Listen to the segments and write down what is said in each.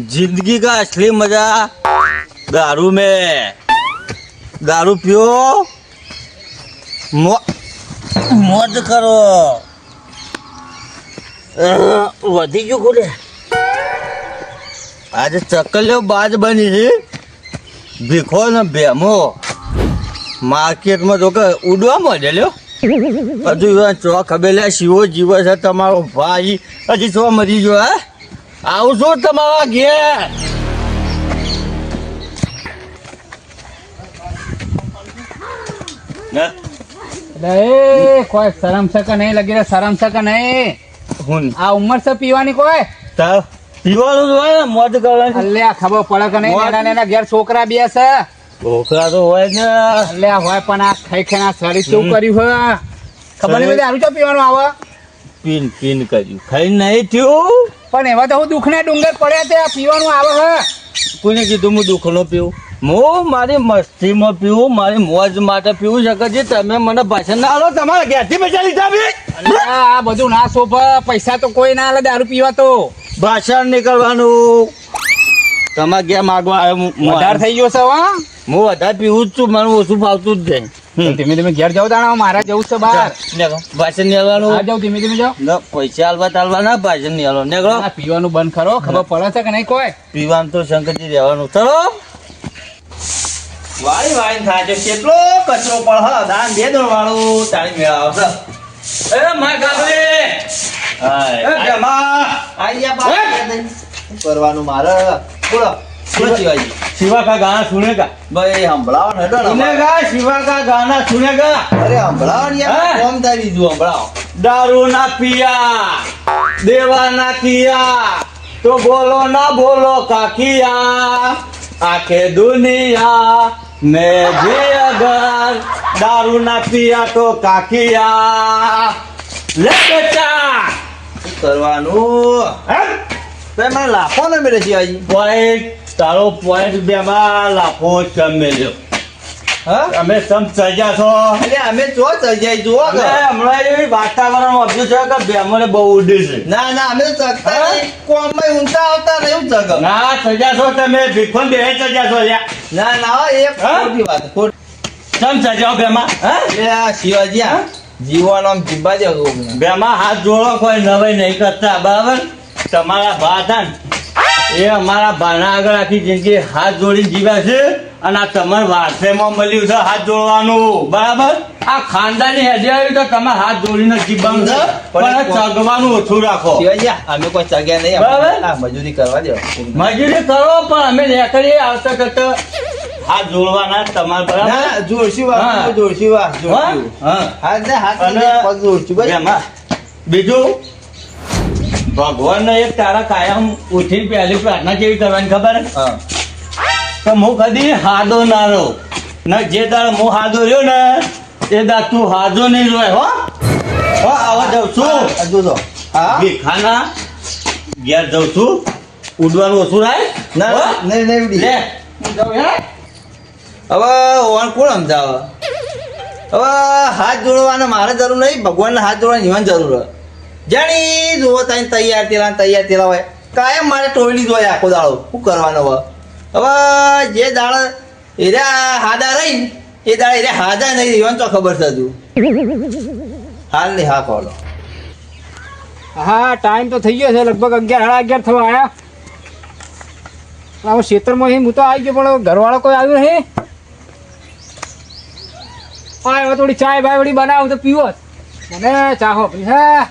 जिंदगी का असली मजा दारू में। दारू पियो, मौज करो। वधी गયું ખોલે આજે ચકલ્યો બાજ બની છે ભીખો ને ભેમો માર્કેટમાં તો કે ઉડવા માંડ્યો હજુ ચો ખબેલા શિવો જીવો છે તમારો ભાઈ હજી ચો મરી ગયો હે આવું છું તમારા ઘેર કોઈ શરમ સકા નહીં લગી રે શરમ સકા નહીં હું આ ઉંમર છે પીવાની કોઈ તાર પીવાનું જ હોય ને મોજ કરવાની અલ્યા ખબર પડે કે નહીં એના એના ઘેર છોકરા બે છે છોકરા તો હોય ને અલ્યા હોય પણ આ ખાઈ ખાઈ આ શરીર શું કર્યું હોય ખબર નહીં દારૂ ચો પીવાનું આવે પીન પીન કર્યું ખાઈ નહીં થયું પણ એવા તો હું દુઃખના ડુંગર પડ્યા તે પીવાનું આવે હે કોને કીધું હું દુઃખનો પીવું હું મારી મસ્તીમાં પીવું મારી મોજ માટે પીવું શકે છે તમે મને ભાષણ ના આલો તમારા ઘેરથી પૈસા લીધા બી આ બધું ના શોભે પૈસા તો કોઈ ના આલે દારૂ પીવા તો ભાષણ નીકળવાનું તમારે ઘેર માગવા આવ્યો વધારે થઈ ગયો છે હા હું વધારે પીવું જ છું મને ઓછું ફાવતું જ જાય ધીમે ધીમે ઘેર જાવ તાણા મારા જવું છે બહાર ભાષણ નહીં હાલવાનું આ જાવ ધીમે ધીમે જાવ પૈસા હાલવા તાલવા ના ભાષણ નહીં હાલવાનું નીકળો આ પીવાનું બંધ કરો ખબર પડે છે કે નહીં કોઈ પીવાનું તો શંકરજી રહેવાનું ચલો વાળી વાળી થાજો કેટલો કચરો પણ હ દાન દે દો વાળું તાળી મેળાવશે એ માર ગાબલે હાય એ જમા આયા બા કરવાનું મારે બોલો શિવાજી शिवा का गाना सुनेगा भाई हंबड़ाओ न सुनेगा शिवा का गाना सुनेगा अरे हंबड़ाओ यार कौन तारी जो हंबड़ाओ दारू ना पिया देवा ना किया तो बोलो ना बोलो काकिया आखे दुनिया मैं भी अगर दारू ना पिया तो काकिया ले बेटा करवाનું હે મને લાફો ને મેરે શિવાજી પોઈન્ટ તારો પોઈન્ટ બેમાં લાફો ચમેલ્યો હા અમે સમ સજા છો એટલે અમે ચો સજાઈ જુઓ કે હમણાં એવી વાતાવરણ ઓબ્યું છે કે બેમોને બહુ ઉડે છે ના ના અમે ચકતા નહીં કોમમાં ઊંચા આવતા નહીં ચક ના સજા છો તમે ભીખોન બે સજા છો ના ના એ ખોટી વાત સમ સજાઓ બેમાં હા એ આ શિવાજી આ જીવન આમ જીવવા દેવો બેમાં હાથ જોડો કોઈ નવાઈ નહીં કરતા બરાબર તમારા ભા હતા ને એ અમારા ભાના આગળ આખી જિંદગી હાથ જોડીને જીવ્યા છે અને આ તમારા વારસેમાં મળ્યું છે હાથ જોડવાનું બરાબર આ ખાનદાની હેડે આવ્યું તો તમે હાથ જોડીને જીવવાનું છે પણ ચગવાનું ઓછું રાખો અમે કોઈ ચગ્યા નહીં બરાબર મજૂરી કરવા દો મજૂરી કરો પણ અમે લેકડી આવતા કરતા હાથ જોડવાના તમારા બરાબર જોડશું જોડશું બીજું ભગવાન ને એક તારા કાયમ ઉઠી પહેલી પ્રાર્થના કેવી કરવાની ખબર તો હું કદી હાદો ના રહો ને જે તારા હું હાદો રહ્યો ને એ દા તું હાજો નહીં રોય હો આવા જાઉં છું ભીખાના ઘેર જાઉં છું ઉડવાનું ઓછું રાય ના નહીં લે હવે ઓન કોણ સમજાવે હવે હાથ જોડવાના મારે જરૂર નહીં ભગવાનને હાથ જોડવાની જીવન જરૂર જાણી જુઓ ત્યાં તૈયાર તેલા હોય કાયમ મારે ટોયલી જ હોય આખો દાડો શું કરવાનો હવે હવે જે દાળ એરા હાદા રહી એ દાળ એરા હાદા નહીં રહેવાનું તો ખબર છે હજુ હાલ નહીં હા ખોલો હા ટાઈમ તો થઈ ગયો છે લગભગ 11 સાડા 11 થવા આવ્યા હવે ખેતરમાં હું તો આવી ગયો પણ ઘરવાળો કોઈ આવ્યું નહીં હા થોડી ચાય ભાઈ વળી બનાવું તો પીવો મને ચાહો હા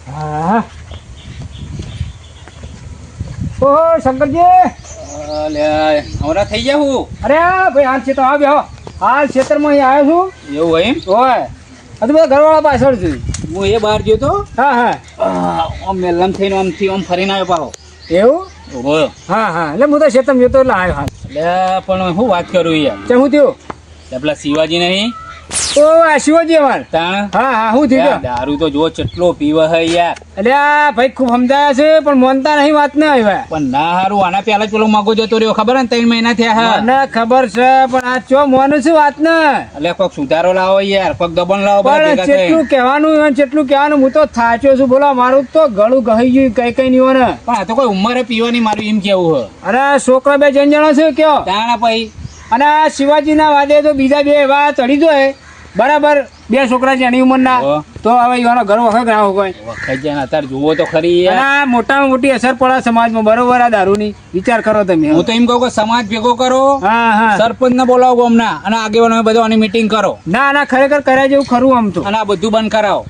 હા ઓહો શંકરજી હમણાં થઈ ગયા હું અરે ભાઈ હાલ ખેતર આવ્યો હાલ ખેતરમાં અહીં આવ્યો છું એવું એમ હોય આ તો બધા ઘરવાળા પાછળ છે હું એ બહાર ગયો તો હા હા આમ મેલમ થઈને આમથી આમ ફરીને આવ્યો પાછો એવું હોય હા હા એટલે હું તો ખેતરમાં ગયો તો એટલે આવ્યો હા એટલે પણ હું વાત કરું યાર તે શું થયું પેલા શિવાજી નહીં ઓ આ શિવજી અમાર તાણ હા હા હું થયું યાર, દારૂ તો જો કેટલો પીવે હે યાર. એટલે આ ભાઈ ખૂબ સમજાયા છે પણ માનતા નહીં વાત ને આવ્યા પણ ના હારું આના પેલા જ પેલો મગો જતો રહ્યો ખબર હે ને 3 મહિના થયા હે. મને ખબર છે પણ આ ચો મોનું છે વાત ને એટલે કોક સુધારો લાવો યાર, કોક દબણ લાવો બધા પણ ભેગા થઈને. જેટલું કહેવાનું અને જેટલું કહેવાનું હું તો થાચ્યો છું બોલો મારું તો ગળું ગહી ગયું કઈ કઈ નહીં હોય ને પણ આ તો કોઈ ઉંમરે પીવાની મારું એમ કેવું હે. અરે છોકરા બે જણ જણા છે કયો તાણા પછી અને આ શિવાજીના વાદે તો બીજા બે એવા ચડી જાય બરાબર બે છોકરા છે એની ઉંમરના હો. તો હવે એવાનો ઘર વખત ના હોય વખત જાય ને અત્યારે જુઓ તો ખરી અને યાર. આ મોટામાં મોટી અસર પડે સમાજમાં બરોબર આ દારૂની વિચાર કરો તમે હું તો એમ કહું કે સમાજ ભેગો કરો, હા હા સરપંચ ને બોલાવો ગામના અને આગેવાનો બધાની મીટિંગ કરો ના ના ખરેખર કર્યા જેવું ખરું આમ તો અને આ બધું બંધ કરાવો.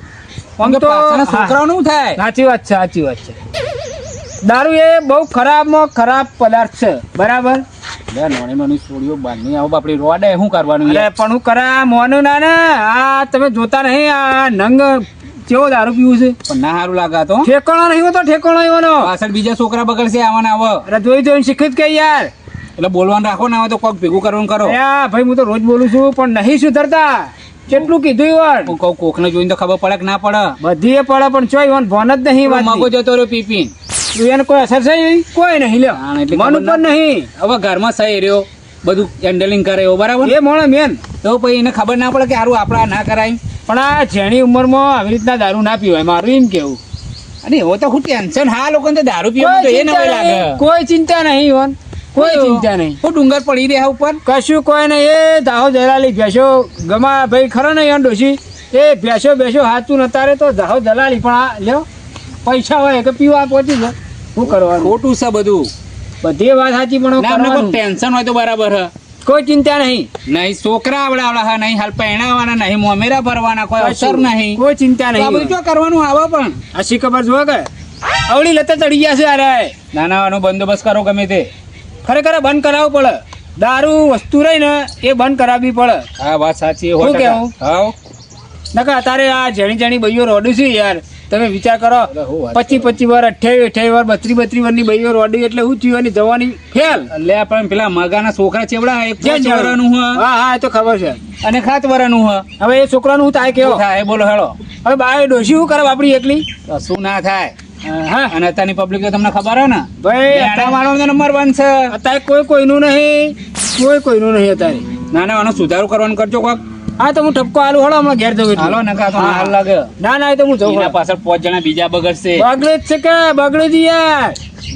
આમ તો પાછળના છોકરાઓનું થાય. સાચી વાત છે સાચી વાત છે દારૂ એ બહુ ખરાબમાં ખરાબ પદાર્થ છે બરાબર લે નોની નોની છોડીઓ બાંધની આવો બાપડી રોડે શું કરવાનું અરે યાર? પણ હું કરા મોનું ના ને આ તમે જોતા નહીં આ નંગ કેવો દારૂ પીવું છે પણ ના સારું લાગે આ તો. ઠેકાણો નહીં હોતો ઠેકાણો એવાનો પાછળ બીજા છોકરા બગડશે આવાને આવો અરે જોઈ જોઈને શીખ્યું જ કે યાર એટલે બોલવાનું રાખો ને આવે તો કોક ભેગું કરવાનું કરો. અરે ભાઈ હું તો રોજ બોલું છું પણ નહીં સુધરતા કેટલું કીધું ઈવન હું કહું કોકને જોઈને તો ખબર પડે કે ના પડે. બધી એ પડે પણ ચોઈ ઈવન ભોન જ નહીં વાત મગો જતો રહ્યો પી પીને. એને કોઈ અસર છે ઈ? કોઈ નહીં લ્યો હા, એટલે મન ખબર ઉપર ના- નહીં હવે ઘરમાં સહી રહ્યો બધું હેન્ડલિંગ કરે એવો બરાબર. એ મોણે મેન તો પછી એને ખબર ના પડે કે સારું આપડા ના કરાય. પણ આ જેની ઉંમરમાં આવી રીતના દારૂ ના પીવાય મારું એમ કેવું અને એવો તો હું ટેન્શન હા લોકોને તો દારૂ પીવાનું તો એ નવાઈ લાગે. કોઈ ચિંતા નહીં ઈવન કોઈ ચિંતા નહીં હું ડુંગર પડી રહ્યા ઉપર. કશું કોઈ નહીં એ દાહો દલાલી ભેંસો ગમા ભાઈ ખરો ને યાર ડોશી એ ભેંસો બેસો હાચું નતારે તો દાહો દલાલી પણ આ લ્યો પૈસા હોય કે પીવા પહોંચી જાય શું કરવાનું ખોટું છે બધું. બધી વાત સાચી પણ ના અમને કોઈ કરવાનું. ટેન્શન હોય તો બરાબર હે. કોઈ ચિંતા નહીં નહીં છોકરા આવડા હા નહીં હાલ પહેણાવાના નહીં મોમેરા ભરવાના કોઈ અસર નહીં. કોઈ ચિંતા તો આ બધું નહીં શું કરવાનું આવે પણ આ શી ખબર જો કે અવળી લતા ચડી ગયા છે અરે નાનાવાનો બંદોબસ્ત કરો ગમે તે. ખરેખર આ બંધ કરાવવું પડે દારૂ વસ્તુ રહી ને એ બંધ કરાવવી પડે હા વાત સાચી શું કહેવું? હા નકા અત્યારે આ જેણી જેણી ભાઈઓ રોડું છે યાર તમે વિચાર કરો અરે હું વાત 25 વાર 28 વાર 32 વારની ભાઈઓ રોડી એટલે હું થયું એની જવાની ફેલ એટલે પણ પેલા મગાના છોકરા ચેવડા એક જે પાંચ વરાનું હ હા હા એ તો ખબર છે અને 7 વરાનું હ. હવે એ છોકરાનું હું થાય કેવો શું થાય બોલો હેળો. હવે બાય ડોશી શું કરે આપણી એકલી તો શું ના થાય. હા અને અત્યારની પબ્લિક તો તમને ખબર હે ને ભાઈ બેડાવાળો નંબર 1 છે. અત્યારે કોઈ કોઈનું નહીં કોઈનું નહીં અત્યારે નાના આનો સુધારો કરવાનું કરજો કોક. હા તો હું ટપકો હાલું હળો હમણાં ઘેર જવું હાલો નકા તો હા. હાલ લાગે. ના ના એ તો હું જઉં એના પાછળ 5 જણા બીજા બગડશે. બગડે જ છે કે બગડે જ યાર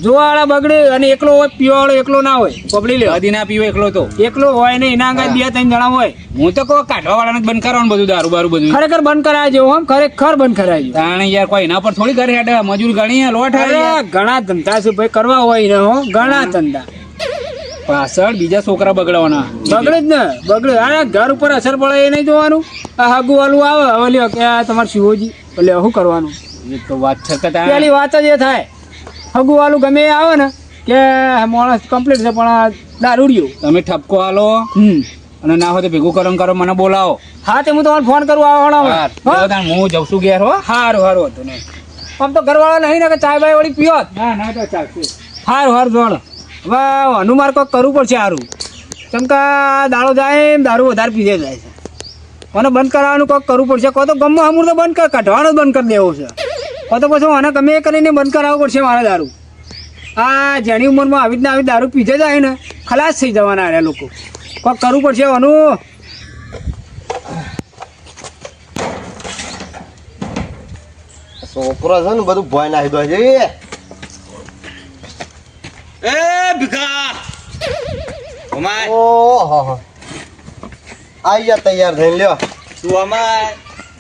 જોવાવાળા બગડે અને એકલો હોય પીવાવાળો એકલો ના હોય પકડી લે કદી ના પીવો એકલો તો. એકલો હોય ને એના આગળ 2-3 જણા હોય હું તો કહું કાઢવા વાળાને જ બંધ કરવાનું બધું દારૂ બારૂ બધું. ખરેખર બંધ કરાય જેવું આમ ખરેખર બંધ કરાય જેવું. તાણે યાર કોઈ એના પર થોડી ઘરે હેડે મજૂર ગણી લોટ અરે હેડે. ઘણા ધંધા છે ભાઈ કરવા હોય ને હો ઘણા ધંધા પાછળ બીજા છોકરા બગડવાના. બગડે જ ને બગડે અરે ઘર ઉપર અસર પડે એ નહીં જોવાનું આ હાગુ વાલું આવે હવે લ્યો કે આ તમારે શિવોજી એટલે શું કરવાનું એ તો વાત છે કે તાણે. પેલી વાત જ એ થાય હગુ વાલું ગમે એ આવે ને કે માણસ કમ્પ્લીટ છે પણ આ દારૂડિયો તમે ઠપકો આલો અને ના હોય તો ભેગું કરમ કરો મને બોલાવો. હા તે હું તમારે ફોન કરું આવવાનો હા, તો તાણ હું જઉં છું ઘેર હો. સારું હતું ને આમ તો ઘરવાળા નહીં ને કે ચાય બાય વળી પીઓ ના ના તો ચાલશે. સારું જોડ હવે હનુમાર કોક કરવું પડશે સારું કેમ કે આ દાડો જાય એમ દારૂ વધારે પીધે જાય છે મને બંધ કરાવવાનું કોક કરવું પડશે કો તો ગમે હમુર તો બંધ કર કાઢવાનો જ બંધ કરી દેવો છે કો તો પછી મને ગમે એ કરીને બંધ કરાવવું પડશે મારે દારૂ આ જેની ઉંમરમાં આવી રીતના આવી દારૂ પીધે જાય ને ખલાસ થઈ જવાના આ લોકો કોક કરવું પડશે અનુ છોકરો છે ને બધું ભોય નાખી દો છે એ ભીખા ઓમાય ઓહો આઈ જા તૈયાર થઈને લ્યો તું અમાય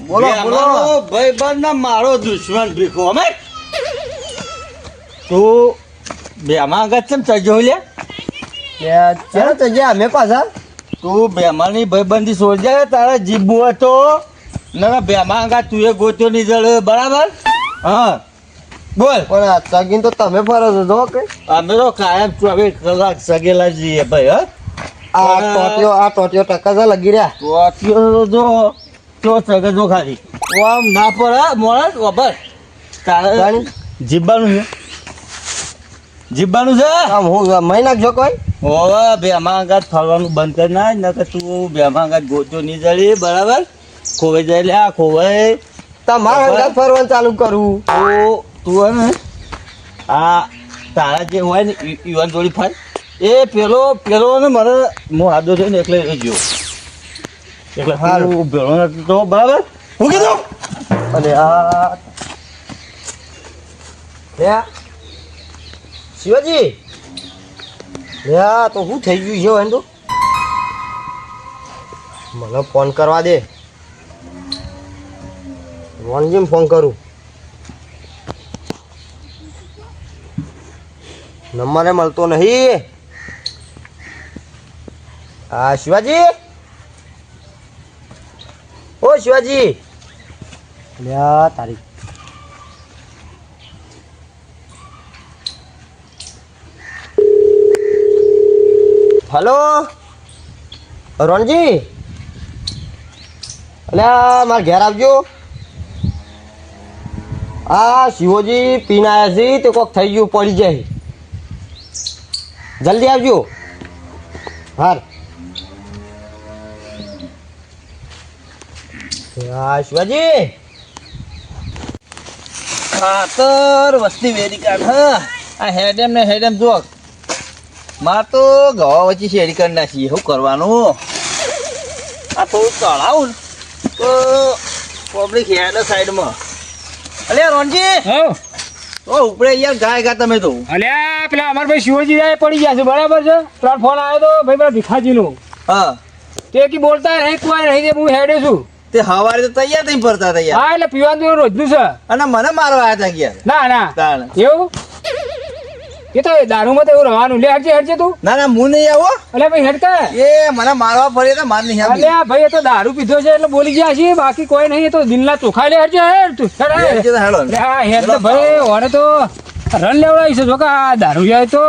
બોલો, બોલો. ભાઈબંધ ના મારો દુશ્મન ભીખો અમાય તું બે માં આગળ ચમ ચજો લે ચાલો તો ગયા અમે પાછા તું બેમાની ભાઈબંધી સોજે તારા જીબુ હતો ના બેમાં આગળ તું એ ગોત્યો ની જળ બરાબર હા બોલ પણ આ સગીન તો તમે ફરો છો જો કે અમે તો કાયમ 24 કલાક સગેલા જઈએ ભાઈ આ ટોટિયો ટકા છે લગી રહ્યા તો અત્યારે જો તો સગે જો ખાલી ઓ આમ ના પડે મોડા બસ તારે જાણી? જીબવાનું છે જીવવાનું છે આમ હું મહી નાખજો કોઈ હવે બેમાં અંગાત ફરવાનું બંધ કરી નાખ નકર તું બેમાં અંગાત ગોચો નહીં જડી બરાબર ખોવાઈ જાય લે આ ખોવાઈ તમારા અંગાત ફરવાનું ચાલુ કરું તો તું હે ને આ તારા જે હોય ને યુવાન જોડી ફાય એ પેલો ને મને હું આદો થયો ને એટલે એ ગયો એટલે હારું ભેળો નથી તો બરાબર હું કીધું અને આ લે શિવાજી લે આ તો શું થઈ ગયું છે એમ તો મને ફોન કરવા દે રોનજીને ફોન કરું નંબરે મળતો નહીં હા શિવાજી ઓ શિવાજી લ્યા તારી હલો રોનજી અલ્યા મારા ઘેર આવજો હા શિવોજી પીને આવ્યા છે તે કોક થઈ ગયું પડી જાય જલ્દી આવજો હાર હા શિવાજી ખાતર વસ્તી વેરી કાઢ આ હેડેમ ને હેડેમ જો માર તો ગવા વચ્ચે શેરી કરી નાખી શું કરવાનું આ થોડું તળાવું તો પબ્લિક હેડ સાઈડમાં અલ્યા રોનજી હો ઓ ઉપડે યાર ગાય ગા તમે તો અલ્યા પેલા અમારા ભાઈ શિવજી આ પડી ગયા છે બરાબર છે પેલા ફોન આવ્યો તો ભાઈ પેલા ભીખાજીનો હા તે કી બોલતા નહીં કોઈ નહીં તે હું હેડે છું તે હવારે તો તૈયાર થઈ ફરતા હતા યાર હા એટલે પીવાનું તો રોજનું છે અને મને મારવા આવ્યા હતા યાર ના ના તાણ. એવું એ તો દારૂમાં તો એવું રહેવાનું લે હટજે હટજે તું ના ના હું નહીં આવો અલ્યા ભાઈ હેડકા એ મને મારવા ફરી તો માર નહીં આવી અલ્યા ભાઈ એ તો દારૂ પીધો છે એટલે બોલી ગયા છે બાકી કોઈ નહીં એ તો દિલના ચોખા લે હટજે હેડ તું હેડ હેડ. હેડો અલ્યા હેડ તો ભાઈ ઓને તો રન લેવડાવી છે જો કે આ દારૂ જાય તો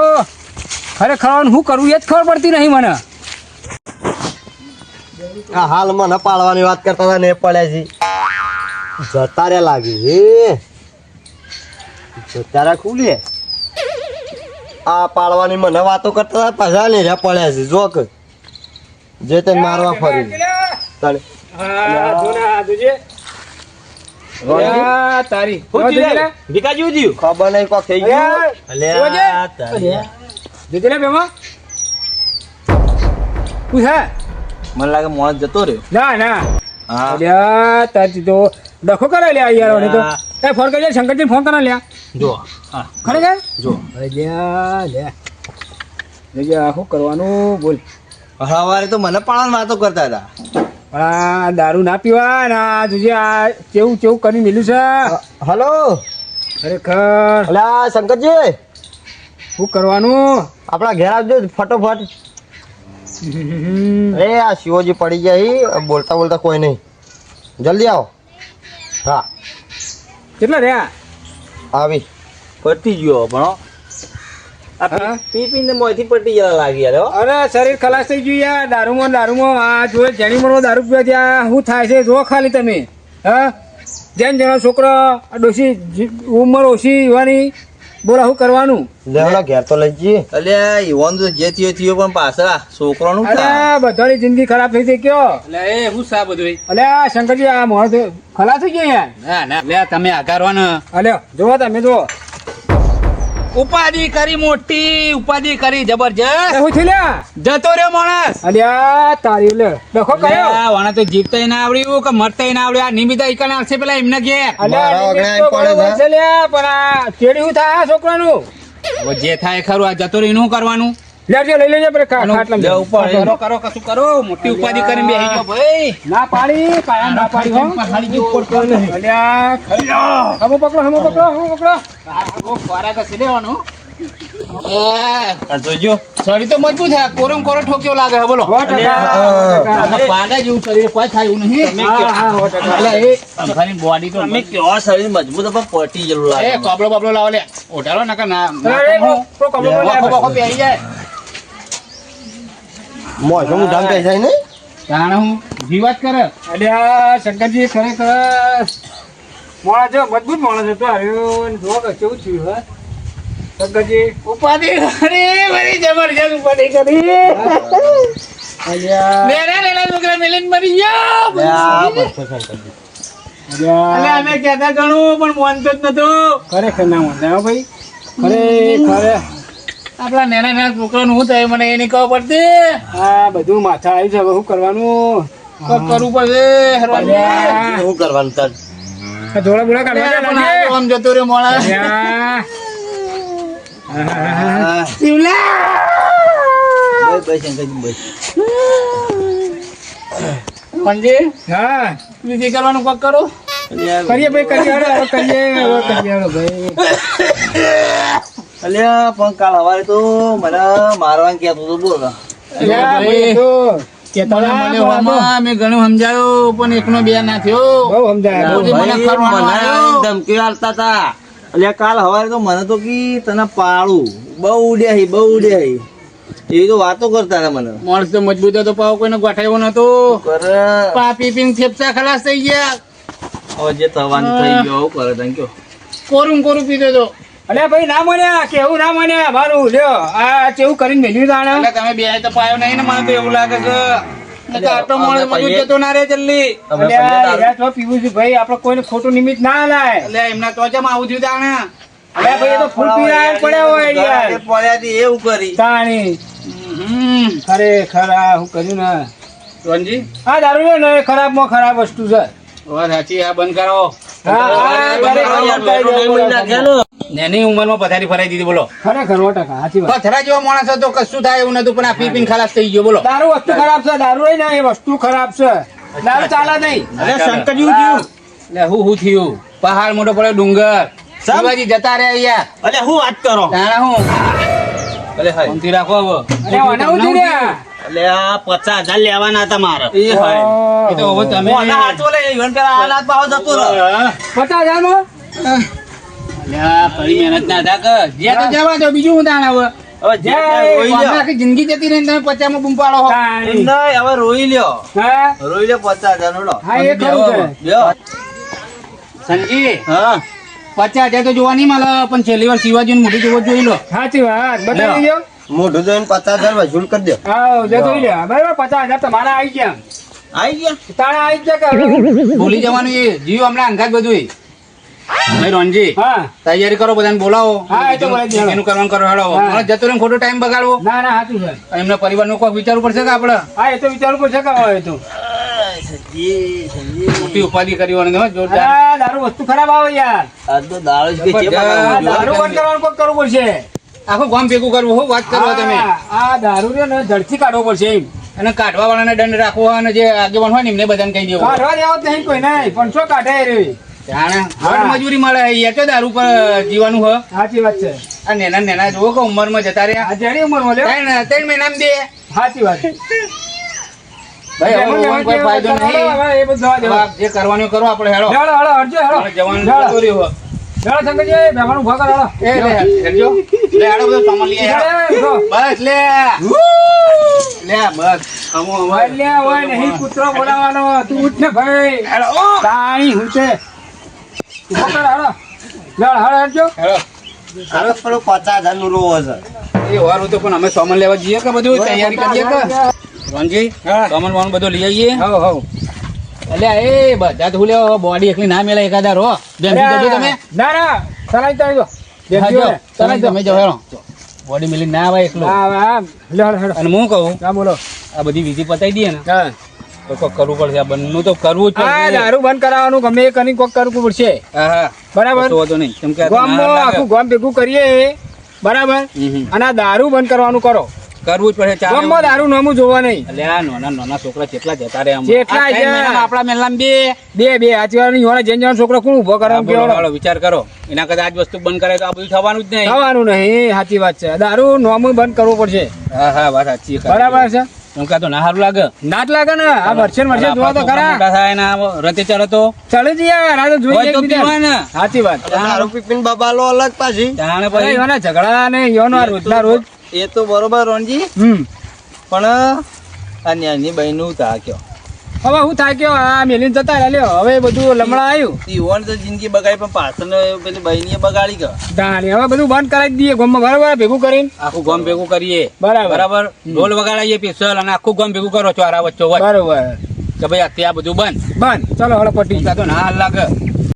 ખરેખર શું કરવું એ જ ખબર પડતી નહીં મને આ હાલ મને પાડવાની વાત કરતા હતા ને એ પડ્યા છે જતા રે લાગી હે જતા રે ખુલે આ પાડવાની મને વાતો કરતા હતા પાછા ને રે પડ્યા છે જો કે જે તે મારવા ફરી તારે હા જોના જોજે અલ્યા તારી હું થયું ભીખાજી હું થયું ખબર નહીં કોક થઈ ગયું અલ્યા તારી. જોજે લે બેમાં પૂછા મને લાગે મોણ જતો રહ્યો ના ના હા અલ્યા તારી તો ડખો કરે લ્યા યાર ઓને તો એ ફોન કરજે શંકરજી ફોન કરા લ્યા જો હા ખરેખર જો અલ્યા લે જોજે આ શું કરવાનું બોલ સવારે તો મને પાડવાની વાતો કરતા હતા પણ આ દારૂ ના પીવા ના જોજે આ કેવું કેવું કરી મેલ્યું છે હલો ખરેખર અલ્યા શંકરજી શું કરવાનું આપણા ઘેર આવજો ફટોફટ અરે આ શિવજી પડી ગયા બોલતા બોલતા કોઈ નહીં જલ્દી આવો હા કેટલા રહ્યા આવી પટી ગયો ભણો આ હા? પી પીને મોંથી પટી જવા લાગી યાર હો. અરે શરીર ખલાસ થઈ ગયું યાર દારૂમાં આ જો જેની મનો દારૂ પીવા ત્યાં શું થાય છે જો ખાલી તમે હા જેન જેનો છોકરો આ ડોશી ઉંમર ઓછી યુવાની બોલા શું કરવાનું લેવડા ઘેર તો લઈ જઈએ અલ્યા ઈવોન તો જે થયો પણ પાછા છોકરાનું અરે બધાની જિંદગી ખરાબ થઈ ગઈ કયો એટલે એ હું સા બધું અલે આ શંકરજી આ મોણ ખલાસ થઈ ગયો યાર ના ના લે તમે આગારવા ને અલ્યો જોવો તમે જો ઉપાધિ કરી મોટી ઉપાધિ કરી જબરજસ્ત શું થયું લ્યા જતો રહ્યો માણસ અલ્યા તારી લે ડખો કયો વાણા તો જીવતાય ના આવડ્યું કે મરતાય ના આવડ્યું આ નિમિત્ત ઈકણ આવશે પેલા એમને ઘેર અલ્યા મારા નિમિત્ત વગણા તો એમ પડે બરોબર છે લ્યા પણ આ ચેડી શું થાય આ છોકરાનું હવે જે થાય ખરું આ જતો રહ્યું એનું કરવાનું લેજો લઈ લેજો આપણે ખાટલા લે ઉપર કરો કરો કશું કરો મોટી ઉપાધિ કરીને બેસી ગયો ભાઈ ના પાડી કાયા ના પાડી હો પહાડી જેવું પડતો નહીં અલ્યા હમો પકડો ખોરાક હશે લેવાનું આ જોજો શરીર તો મજબૂત છે કોરમ કોરો ઠોક્યો લાગે છે બોલો 100%. પાડા જેવું શરીર કોઈ થાય એવું નહીં હા, હા, 100%. એટલે એ અંધારી બોડી તો તમે કેવા શરીર મજબૂત પણ પટી જેવું એ લાગે કબલો બબલો લાવો લે ઓઢાડો નકર ના અરે, તો કમલો લે. વખો વખો પહેરી જાય મોય હું ઢંગ થઈ જાય ને જાણે હું જીવાત કરે અલ્યા શંકરજી ખરેખર માણસ જો મજબૂત માણસ હતો આવ્યો ને જો કે કેવું થયું હે શંકરજી ઉપાધિ કરી મારી જબરજસ્ત ઉપાધિ કરી અલ્યા નેના છોકરા મેલીને મરી ગયા આ બસો શંકરજી. અલે અમે કહેતા ઘણું પણ માનતો જ નતો ખરેખર ના મને હો ભાઈ ખરેખર આપણા નેના છોકરાનું શું થાય મને એ નહીં ખબર પડતી આ બધું માથા આવી છે હવે શું કરવાનું કોક કરવું પડશે હરવાજી. અલ્યા, શું કરવાનું તાર? આ જોડા બોડા કાઢવા લે, પણ લાગે. આ આમ જતો રહ્યો મોણા અલ્યા. આ શિવલા બસ શંકરજી બસ. પંજી હા વિધિ કરવાનું કોક કરો કરીએ ભાઈ કરીએ હવે કરીએ ભાઈ અલ્યા પણ કાલ સવારે તો મને મારવાનું કહેતો હતો બોલ. અલ્યા, ભાઈ તો કહેતા મને હતા, મળ્યો આમાં, મેં ઘણું સમજાયું પણ એકનો બે ના થયો બહુ સમજાય બહુ. મને ભાઈ, ફરવાનું મને આવ્યો. ધમકીઓ આલતા હતા. અલ્યા કાલ સવારે તો મને તો કી તને પાડું બહુ ઉડ્યા હી, બહુ ઉડ્યા હી. એવી તો વાતો કરતા હતા મને. માણસ તો મજબૂત હતો પાવ કોઈને ગોઠાયો નતો કરે પાપી પીને ફેફસા ખલાસ થઈ ગયા હવે જે થવાનું થઈ ગયું આવું કરે તને કયો. કોરું પીધો તો અલ્યા ભાઈ ના માન્યા કેવું ના માન્યા મારું લ્યો આ કેવું કરીને મેલ્યું તાણે એટલે તમે બે તો પાયો નહીં ને મને તો એવું લાગે છે નકર આટલો માણસ મજબૂત જતો ના રે જલ્દી તમે અલ્યા, પલ્લે યાર, તો પીવું છે ભાઈ આપણે કોઈને ખોટું નિમિત્ત ના લાય એટલે એમના તો જેમ આવું થયું તાણે અલ્યા ભાઈ એ તો ફૂલ પીરાય પડ્યા હોય યાર ઘરે પડ્યા હતી એવું કરી. તાણી ખરેખર આ હું કર્યું ને રોનજી આ દારૂ લ્યો ને એ ખરાબમાં ખરાબ વસ્તુ છે વાત સાચી આ બંધ કરો હા, હા, ખરેખર નેની ઉંમરમાં પથારી ફરાઈ દીધી બોલો ખરેખર 100% સાચી વાત પથરા જેવો માણસ હતો કશું થાય એવું નતું પણ આ પી પીને ખલાસ થઈ ગયો બોલો દારૂ વસ્તુ ખરાબ છે દારૂ હોય ને એ વસ્તુ ખરાબ છે દારૂ ચાલે નહીં અરે શંકરજી હું થયું? એટલે હું થયું પહાડ મોટો પડ્યો ડુંગર શિવાજી જતા રહ્યા યાર અલ્યા હું વાત કરો? તાણા હું અલે હાય. શાંતિ રાખો હવે અરે આને હું થયું લ્યા? અલ્યા 50,000 લેવાના હતા મારે. એ હાય. એ તો હવે તમે હું આના હાથો લઈ ઈવન પેલા આના હાથ પાછો જતો રહ્યો. 50,000 માં અલ્યા, ફરી મહેનત ના થા કર. જ્યાં તો જવા દો બીજું હું તાણ હવે હવે જે રોઈ લ્યો. આખી જિંદગી જતી રહી ને તમે 50 માં બૂમ પાડો છો. તાણી. એમ નહીં, હવે રોઈ લ્યો. હા રોઈ લ્યો 50,000 નો લો. હા એ ખરું છે લ્યો. સંજી હા 50,000 તો જોવા નહીં મળે પણ છેલ્લી વાર શિવાજી મોઢું જોવો જોઈ લો સાચી વાત બતાવી દો મોઢું જોઈને 50,000 વસૂલ કરી દો. આવ જે જોઈ લે બરાબર 50,000 તમારા આવી ગયા આઈ ગયા. તાણા આવી ગયા કે ભૂલી જવાનું એ જીવ હમણાં અંગાત બધું ભાઈ રોનજી હા તૈયારી કરો બધાને બોલાવો હા, એ તો બોલાવી દેવાનો. એનું કરવાનું કરો હેડો હા. મને જતો રહીને ખોટો ટાઈમ બગાડવો ના ના સાચું છે અને એમના પરિવારનું કોઈ વિચારવું પડશે કે આપણે હા એ તો વિચારવું પડશે કે હોય તો મોટી ઉપાધિ કરી હોય ને જોરદાર અરે દારૂ વસ્તુ ખરાબ આવે યાર આજ તો દાડો જ કે છે જબરજસ્ત. આ બનાવવો. દારૂ બંધ કરવાનું કોઈ કરવું પડશે આખું ગામ ભેગું કરવું હો વાત કરો તમે હા, આ દારૂ રહ્યો ને જડથી કાઢવો પડશે એમ અને કાઢવા વાળાને દંડ રાખવો અને જે આગેવાન હોય ને એમને બધાને કહી દેવું કાઢવા દેવો જ નહીં કોઈ નહીં પણ શું કાઢે રે જાણે વટ મજૂરી મળે એ તો દારૂ પર જીવાનું હોય સાચી વાત છે આ નેના નેના જુઓ કે ઉંમરમાં જતા રહ્યા આ જેની ઉંમર મળ્યો ત્રણ મહિનામાં દે સાચી વાત ભાઈ હવે રોવાનો કોઈ ફાયદો નહીં હવે એ બધું જવા હવે દેવો. આપ જે કરવાનું કરો આપણે હેડો હેળો, હેળો, હટજો, હેળો. આપણે જવાનું હેળો. જતું રહ્યું હોય. હેળો, શંકરજી, મહેમાન ઊભા કરો, હેળો. એ લે હેડજો લે હેડો બધો સામાન લઈ હેડો હેળો, હેળો. બસ લે લે બસ અમો હવે અલ્યા, હોય નહીં, કૂતરો બોલાવવાનો. તું ઉઠ ને ભાઈ. હેડો તાણી હું છે. ઊભો કર, હેળો. હેળો, હેળો, હટજો. હેડો આનો પેલો 50,000 નું રોવો છે. એ વારું તો પણ અમે સામાન લેવા જઈએ કે બધું તૈયારી કરીએ કે રોનજી સામાન વામાન બધું લઈ આવીએ હવ, હવ. અલ્યા એ બધા તો લેવો બોડી એકલી ના મેલા એકાદા રો બેંકી જજો તમે ના, ના, ચલાવી તો આવજો. હા, બેસજો જો, ને. ચલાવી તમે જાઓ હેડો બોડી મેલી ના આવે એકલું હા, હા. હેળો, હેળો. અને હું કહું હા, બોલો. આ બધી વિધિ પતાઈ દઈએ ને હા. તો કોક કરવું પડશે આ બંને તો કરવું જ આ પડશે દારૂ બંધ કરાવવાનું ગમે એ કરીને કોક કરવું પડશે હા હા બરાબર કશો વાંધો નહીં કેમ કે આ તો ગામમાં નાના લાગે. આખું ગામ ભેગું કરીએ બરાબર હમ. અને આ દારૂ બંધ કરવાનું કરો કરવું જ પડશે ચાલે ગામમાં દારૂ નામું જોવા નહીં અલ્યા નાના નાના છોકરા કેટલા જતા રહે આમ. જેટલા આ ત્રણ જાય. મહિનામાં આપણા મેલામાં બે બે આચી વાર જેન જણ છોકરો કોણ ઉભો કરે હા, એમ બોલો, કેવાનો? બોલો, વિચાર કરો એના કરતા આજ વસ્તુ બંધ કરે તો આ બધું થવાનું જ નહીં થવાનું નહીં સાચી વાત છે દારૂ નામું બંધ કરવું પડશે હા હા વાત સાચી છે. બરાબર છે કેમ કે આ તો ના સારું લાગે નાટ લાગે ને આ વર્ષે ને વર્ષે જોવા તો ખરા મોટા થાય ને આ રતે ચડે તો ચડી જઈએ યાર, આ તો જોઈ હોય તો એકબીજાને. પીવાય ને. સાચી વાત દારૂ પીપીને બબાલો અલગ પાછી. જાણે અરે પછી એવાના ઝઘડા ને એવાનો આ રોજના રોજ એ તો બરોબર રોનજી હમ પણ આ ન્યાની બહેનું તાક્યો હવે હું થાય કે આ મેલીને જતા રહ્યા લ્યો હવે બધું લમણા આવ્યું ઈવોને તો જિંદગી બગાડી પણ પાછળ પેલી બહેનીએ બગાડી ગયો. દાણી હવે બધું બંધ કરાવી દઈએ ગામમાં બરાબર ભેગું કરીને આખું ગામ ભેગું કરીએ બરાબર. બરાબર ઢોલ વગાડાઈએ પેશલ અને આખું ગામ ભેગું કરો છો આરા વચ્ચો વચ્ચ બરોબર કે ભાઈ અત્યારે આ બધું બંધ બંધ ચલો હવે પટી તો ના હાલ લાગે